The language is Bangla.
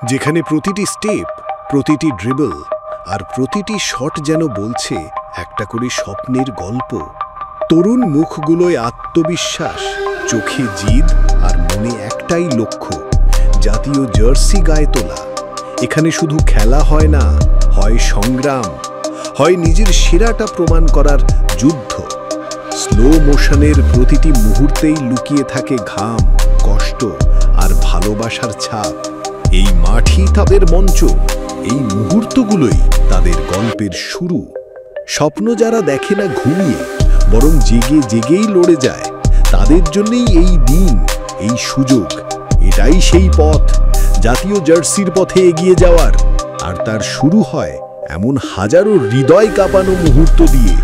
যেখানে প্রতিটি স্টেপ, প্রতিটি ড্রিবল আর প্রতিটি শট যেন বলছে একটা করে স্বপ্নের গল্প। তরুণ মুখগুলোয় আত্মবিশ্বাস, চোখে জিদ আর মনে একটাই লক্ষ্য, জাতীয় জার্সি গায়ে তোলা। এখানে শুধু খেলা হয় না, হয় সংগ্রাম, হয় নিজের সেরাটা প্রমাণ করার যুদ্ধ। স্লো মোশনের প্রতিটি মুহূর্তেই লুকিয়ে থাকে ঘাম, কষ্ট আর ভালোবাসার ছাপ। এই মাঠই তাদের মঞ্চ, এই মুহূর্তগুলোই তাদের গল্পের শুরু। স্বপ্ন যারা দেখে না ঘুমিয়ে, বরং জেগে জেগেই লড়ে যায়, তাদের জন্যই এই দিন, এই সুযোগ। এটাই সেই পথ, জাতীয় জার্সির পথে এগিয়ে যাওয়ার। আর তার শুরু হয় এমন হাজারো হৃদয় কাঁপানো মুহূর্ত দিয়ে,